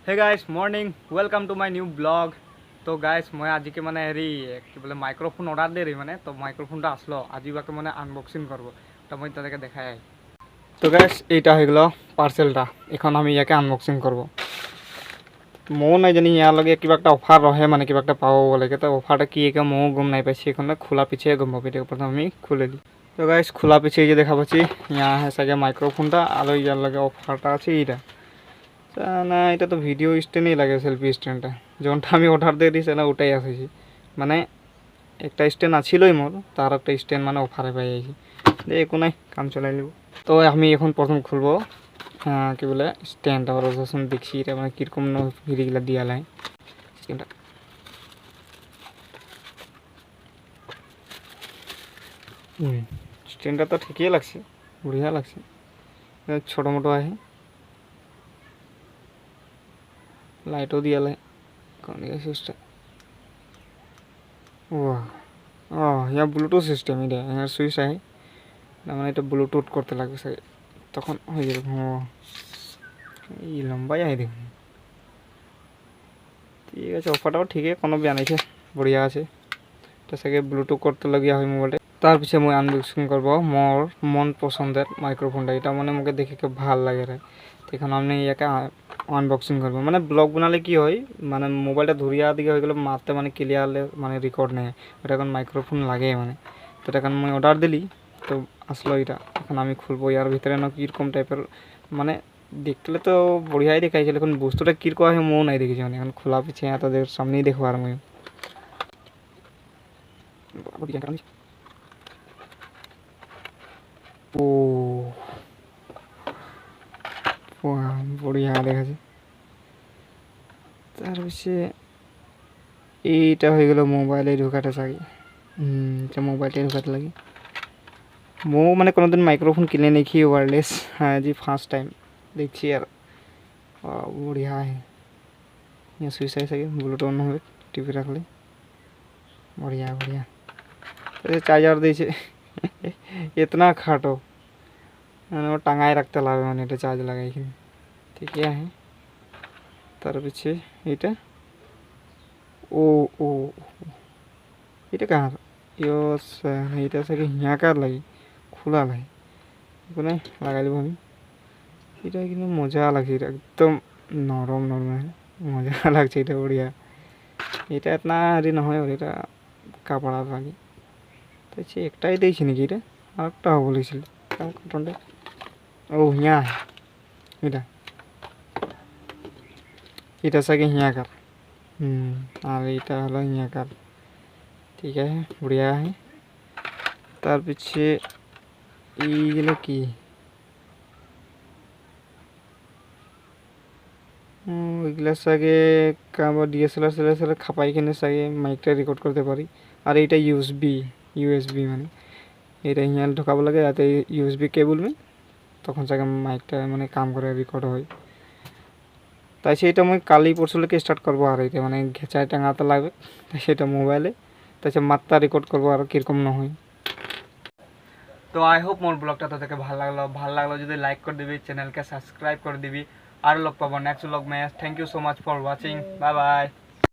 Hey guys morning welcome to my new vlog. তো guys মই আজিকে মানে কি বলে মাইক্রোফোন অর্ডার দিয়ে মানে তো মাইক্রোফোনটা আসলো আজি বাকে মানে আনবক্সিং করবো তো মই তাদেরকে দেখাই। তো গাইজ এইটা হয়ে গেল পার্সেলটা, এখন আমি ইয়াকে আনবক্সিং করব। ময়ো নাই জানি ইয়ার লগে কিবা একটা অফার রহে মানে কিবা একটা পাবো বলে, তো অফারটা কি একে ময়ো গম নাই পাইছি, এখন খোলা পিছিয়ে গম পাবি। প্রথম আমি খুলে দিই। তো গাইজ খোলা পিছিয়ে যে দেখা পাচ্ছি ইয়া হে সাগে মাইক্রোফোনটা আর ইয়ার লগে অফারটা আছে এইটা। না এটা তো ভিডিও স্ট্যান্ডই লাগে, সেলফি স্ট্যান্ডটা যেমনটা আমি অর্ডার দিয়ে দিয়েছি না ওটাই আসেছি। মানে একটা স্ট্যান্ড আছিলই মোর, তার একটা স্ট্যান্ড মানে অফারে পাই যাইছি, একো নাই কাম চলাই নেব। তো আমি এখন প্রথম খুলবো কি বলে স্ট্যান্ডটা, ওর দেখছি এটা মানে কীরকম ভিডিওগুলো দিয়া লাই স্ট্যান্ডটা। স্ট্যান্ডটা তো ঠিকই লাগছে, বঢ়িয়া লাগছে, ছোটো মোটো আছে, লাইটও দিয়া লাই কোন সুইচটা। ওয়াহ, ইয়া ব্লুটুথ সিস্টেম, এটা এর সুইচ আছে না, মানে এটা ব্লুটুথ করতে লাগবে সাগে তখন হয়ে যাবে। এই লম্বাই আই দেখুন। ঠিক আছে, অফারটাও ঠিকই, কোনো বেয়া নাইছে, বঢ়িয়া আছে। এটা সাগে ব্লুটুথ করতে লগিয়া হয় মোবাইলটা। তার পিছে মই আনবক্সিং করব মোর মন পছন্দের মাইক্রোফোনটা, এটা মানে মোকে দেখে খুব ভাল লাগে রে। এখন আমি ইয়াকে আনবক্সিং করব। মানে ব্লগ বানালে কি হয়, মানে মোবাইলটা ধরিয়া দিকে হয়ে গেলে মারতে মানে ক্লিয়ারলি মানে রেকর্ড নেয়, ওটা এখন মাইক্রোফোন লাগে মানে। তো এটা এখন মই অর্ডার দিলি, তো আসলো এটা। এখন আমি খুলবো, ইয়ার ভিতরে না কীরকম টাইপের, মানে দেখলে তো বঢ়িয়াই দেখাইছিল, এখন বস্তুটা কীরকম হয় মও নাই দেখেছি, মানে এখন খোলা পিছিয়ে তাদের সামনেই দেখবো আর মই। ও বঢ়িয়া দেখাচ্ছে। তার পিছে এইটা হয়ে গেল মোবাইলে ঢোকাটা চাগে, এটা মোবাইলে ঢোকাতে লাগে। মো মানে কোনোদিন মাইক্রোফোন কিনে নেকি ওয়্যারলেস, হ্যাঁ জি ফার্স্ট টাইম দেখছি আর। বঢ়িয়া है, यहाँ सुइच है सके ब्लूटूथ ऑन হবে টিপে রাখলে, बढ़िया बढ़िया। तो चार्जर দিয়েছে इतना खाटो, মানে ও টাঙায় রাখতে লাগবে, মানে এটা চার্জ লাগাই এখানে ঠিকই আছে। তার পিছে এটা ও ও এটা কার ইয়স, এটা সাকে হিয়া কার লাগে খোলা লাগে, একো নাই লাগাই দিব আমি। এটা কিন্তু মজা লাগছে, এটা একদম নরম নরম মজা লাগছে, এটা বঢ়িয়া। এটা এতনা হেৰি নহয়, এটা কাপড়ার লাগে। তাই একটাই দিয়েছি নাকি, এটা আর একটা হবো লাগছিল কার্টনটা। ও হিয়া এটা, এটা সাকে হিয়াকার, আর এটা হলো হিয়াকার। ঠিক আছে, বঢ়িয়া আছে। তার পিছে এইগুলো কি, ওইগুলো সাগে কাবার ডিএসএলআর সেলার খাপাই কিনে সাগে মাইকটা রেকর্ড করতে পারি। আর এইটা ইউএসবি মানে এটা হিয়াল ঢোকাবো লাগে, যাতে ইউএসবি কেবল মে তখন সাগে মাইকটা মানে কাম করে রেকর্ড হয়। তাই সেইটা মই কালি পরশুলৈকে স্টার্ট করবো, আর এটা মানে ঘেঁচায় টাঙাতে লাগবে, তাই সেটা মোবাইলে তাই মাত্রা রেকর্ড করবো আর কীরকম নহয়। তো আই হোপ মোর ব্লগটা তোদেরকে ভাল লাগলো যদি লাইক করে দিবি, চ্যানেলকে সাবস্ক্রাইব করে দিবি। আর লগ পাবো নেক্সট ব্লগ মে। Thank you so much for watching, bye by.